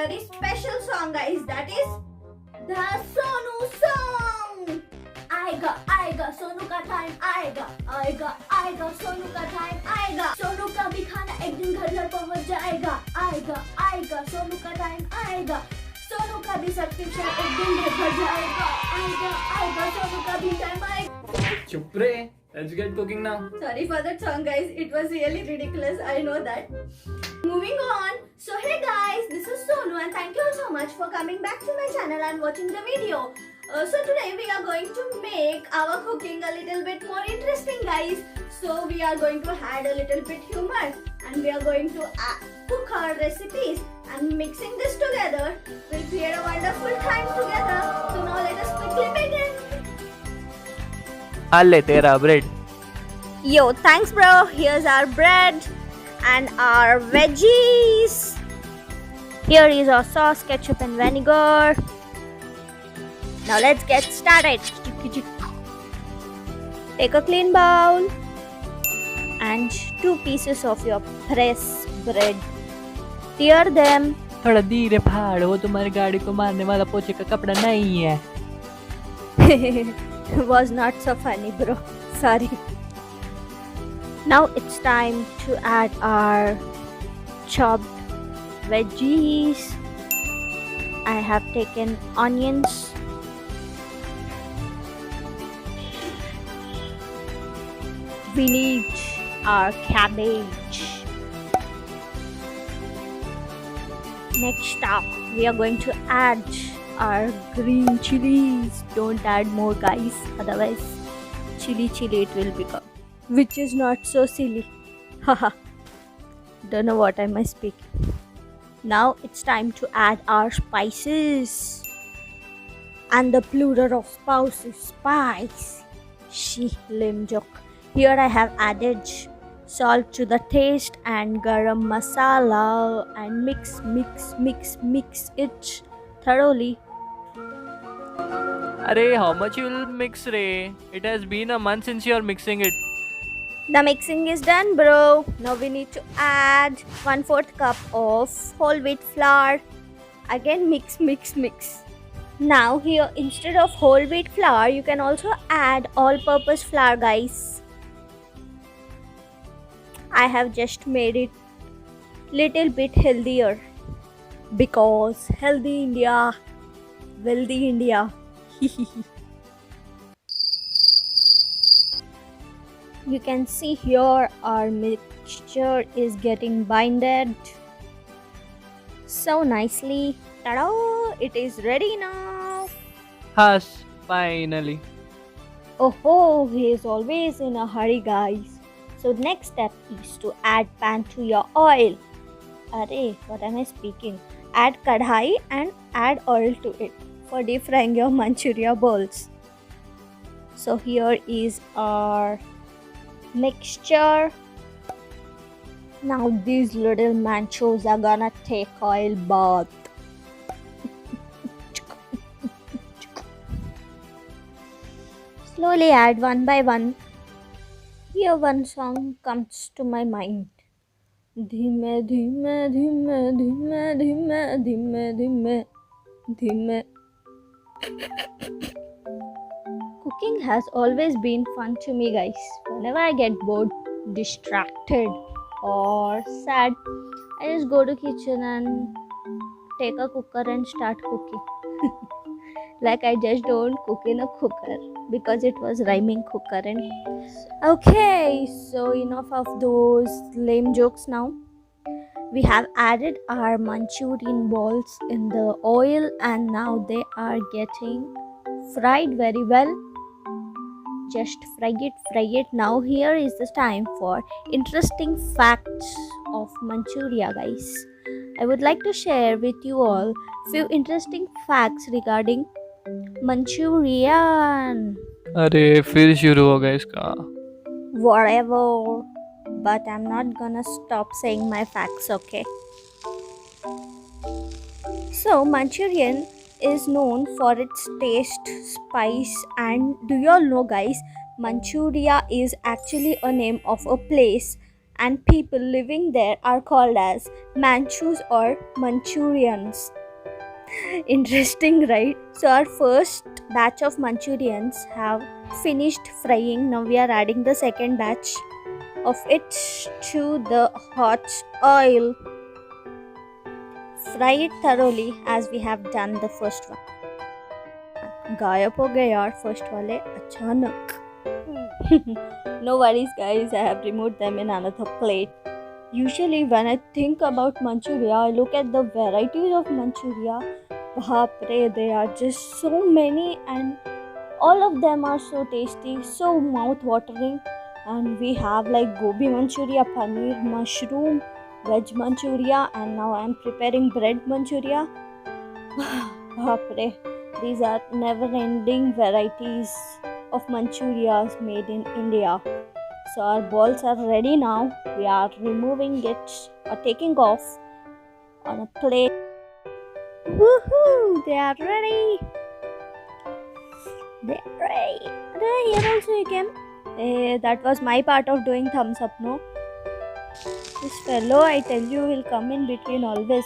very special song, guys. That is the Sonu song. आएगा सोनू का time आएगा सोनू का टाइम आएगा सोनू का भी खाना एक दिन घर घर पहुंच जाएगा आएगा सोनू का टाइम आएगा सोनू का भी सब्सक्रिप्शन एक दिन घर घर जाएगा आएगा सोनू का भी टाइम आएगा चुप रे, let's get cooking now. Sorry for that song, guys. It was really ridiculous. I know that. Moving on. So hey guys, this is Sonu and thank you so much for coming back to my channel and watching the video. So today we are going to make our cooking a little bit more interesting, guys. So we are going to add a little bit humor and we are going to cook our recipes, and mixing this together will create a wonderful time together. So now let us quickly begin. ले तेरा bread. Yo, thanks bro. Here's our bread and our veggies. Here is our sauce, ketchup and vinegar. Now let's get started. Take a clean bowl and 2 pieces of your pressed bread. Tear them. थोड़ा धीरे फाड़, वो तुम्हारी गाड़ी को मारने वाला पोछे का कपड़ा नहीं है. Was not so funny, bro. Sorry. Now it's time to add our chopped veggies. I have taken onions. We need our cabbage. Next up, we are going to add our green chilies. Don't add more, guys, otherwise chili it will become, which is not so silly. Haha. Don't know what am I speaking. Now it's time to add our spices, and the plural of spouse is spice. She lame joke. Here I have added salt to the taste and garam masala, and mix it thoroughly. अरे how much you will mix रे? It has been a month since you are mixing it. The mixing is done, bro. Now we need to add 1/4 cup of whole wheat flour. Again mix. Now here, instead of whole wheat flour, you can also add all-purpose flour, guys. I have just made it little bit healthier because healthy India, wealthy India. You can see here our mixture is getting binded so nicely. Ta-da! It is ready now. Has finally. Oh, he is always in a hurry, guys. So next step is to add pan to your oil. Arey, what am I speaking? Add kadhai and add oil to it for deep frying your Manchuria balls. So here is our mixture. Now these little manchos are gonna take oil bath. Slowly add one by one. Here one song comes to my mind. धीमे धीमे धीमे धीमे धीमे धीमे धीमे धीमे. Cooking has always been fun to me, guys. Whenever I get bored, distracted or sad, I just go to kitchen and take a cooker and start cooking. Like I just don't cook in a cooker because it was rhyming cooker. And okay, so enough of those lame jokes. Now we have added our Manchurian balls in the oil and now they are getting fried very well. Just fry it. Now here is the time for interesting facts of Manchuria, guys. I would like to share with you all few interesting facts regarding Manchurian. अरे फिर शुरू हो गया इसका. Whatever, but I'm not gonna stop saying my facts, okay? So Manchurian is known for its taste, spice, and do you all know, guys, Manchuria is actually a name of a place and people living there are called as Manchus or Manchurians. Interesting, right? So, our first batch of Manchurians have finished frying. Now, we are adding the second batch of it to the hot oil. Fry it thoroughly as we have done the first one. गायब हो गए यार first वाले अचानक. No worries guys, I have removed them in another plate. Usually when I think about Manchuria, I look at the varieties of Manchuria. Baapre, they are just so many and all of them are so tasty, so mouth-watering. And we have like gobi Manchuria, paneer, mushroom, veg Manchuria, and now I am preparing bread Manchuria. Baapre, these are never-ending varieties of Manchurias made in India. So our balls are ready now. We are removing it or taking off on a plate. Woohoo! They are ready. They are ready. Here also you can. That was my part of doing thumbs up, no? This fellow, I tell you, will come in between always.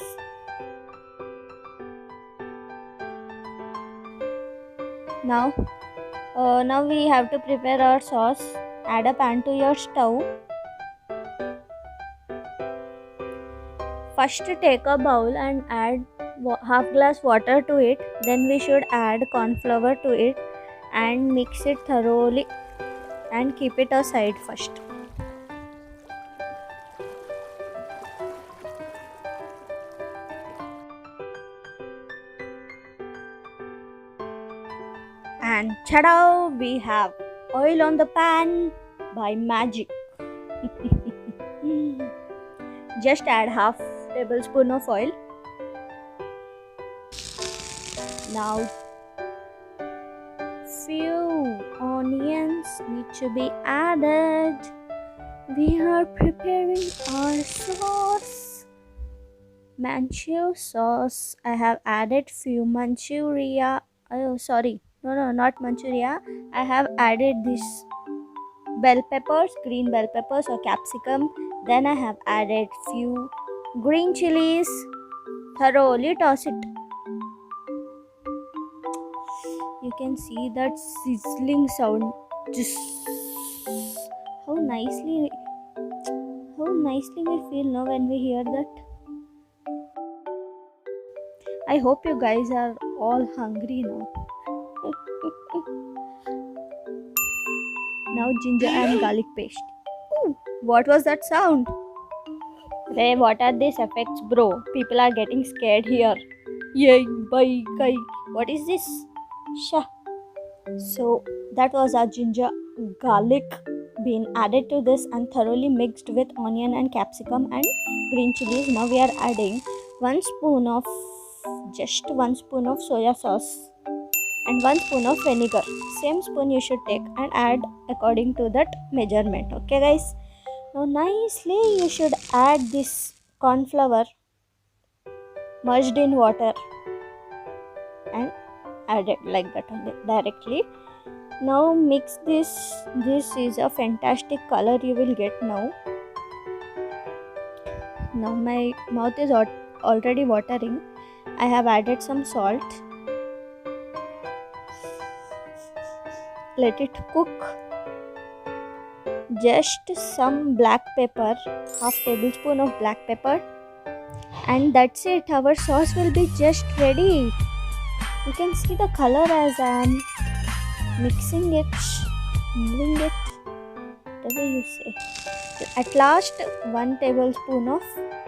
Now we have to prepare our sauce. Add a pan to your stove. First take a bowl and add half glass water to it. Then we should add corn flour to it and mix it thoroughly and keep it aside first. And ta-da! We have oil on the pan by magic. Just add half tablespoon of oil. Now few onions need to be added. We are preparing our sauce. Manchu sauce. I have added few Manchuria. Oh, sorry. No, not Manchuria. I have added this bell peppers, green bell peppers or capsicum. Then I have added few green chilies. Thoroughly toss it. You can see that sizzling sound. Just how nicely we feel now when we hear that. I hope you guys are all hungry now. Now ginger and garlic paste. Ooh, what was that sound? Ray, what are these effects, bro? People are getting scared here. Yay, bye, guy. What is this? Shah. So that was our ginger garlic being added to this and thoroughly mixed with onion and capsicum and green chilies. Now we are adding just one spoon of soya sauce and 1 spoon of vinegar. Same spoon you should take and add according to that measurement. Okay guys. Now nicely you should add this corn flour merged in water and add it like that directly. Now mix this. This is a fantastic color you will get now. Now my mouth is already watering. I have added some salt. Let it cook. Just some black pepper, half tablespoon of black pepper, and that's it. Our sauce will be just ready. You can see the color as I am mixing it, moving it, whatever you say. At last, 1 tablespoon of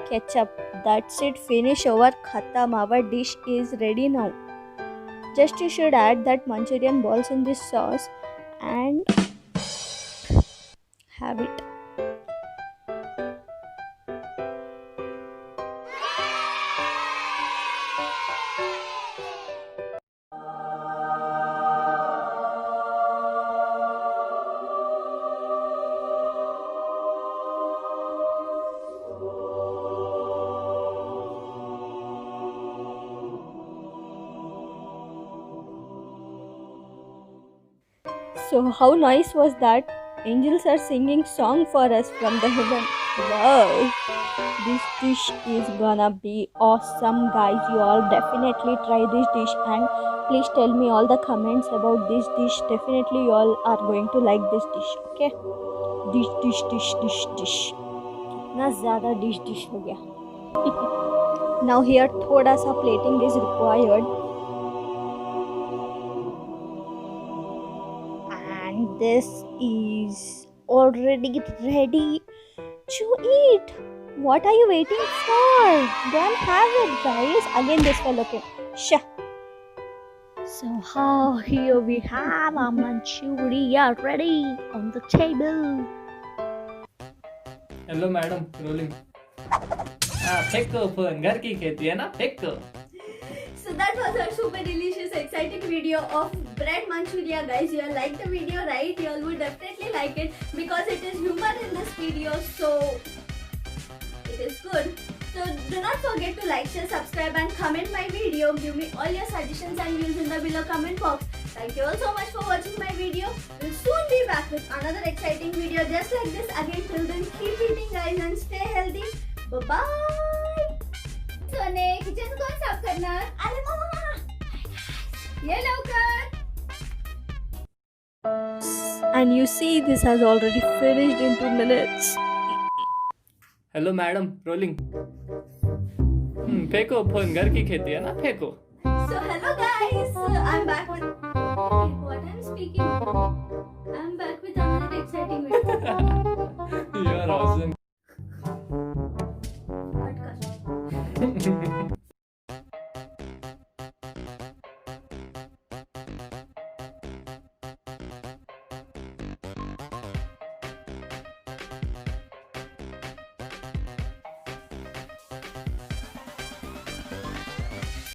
ketchup. That's it. Finish over. Khatam. Our dish is ready now. Just you should add that Manchurian balls in this sauce and have it. So how nice was that? Angels are singing song for us from the heaven. Wow, this dish is gonna be awesome, guys. You all definitely try this dish and please tell me all the comments about this dish. Definitely, you all are going to like this dish. Okay, dish. इतना ज़्यादा dish हो गया. Now here थोड़ा सा plating is required. And this is already ready to eat. What are you waiting for? Go and have it, guys. Again, this fellow came. Sha. So, here we have our Manchuria ready on the table. Hello madam, rolling. हाँ, फेंको phone. घर की खेती है ना, फेंको. So that was a super delicious, exciting video of bread manchuria, guys. You all like the video, right? You all would definitely like it because it is humor in this video, so it is good. So do not forget to like, share, subscribe, and comment my video. Give me all your suggestions and views in the below comment box. Thank you all so much for watching my video. We'll soon be back with another exciting video just like this. Again, till then, keep eating, guys, and stay healthy. Bye bye. सोने kitchen कौन साफ करणार? अरे मम्मा ये लवकर. And you see, this has already finished in 2 minutes. Hello madam, rolling. फेंको phone. घर की खेती है ना, फेंको. So hello guys, I'm back with what I'm speaking. I'm back with another exciting video. You are awesome.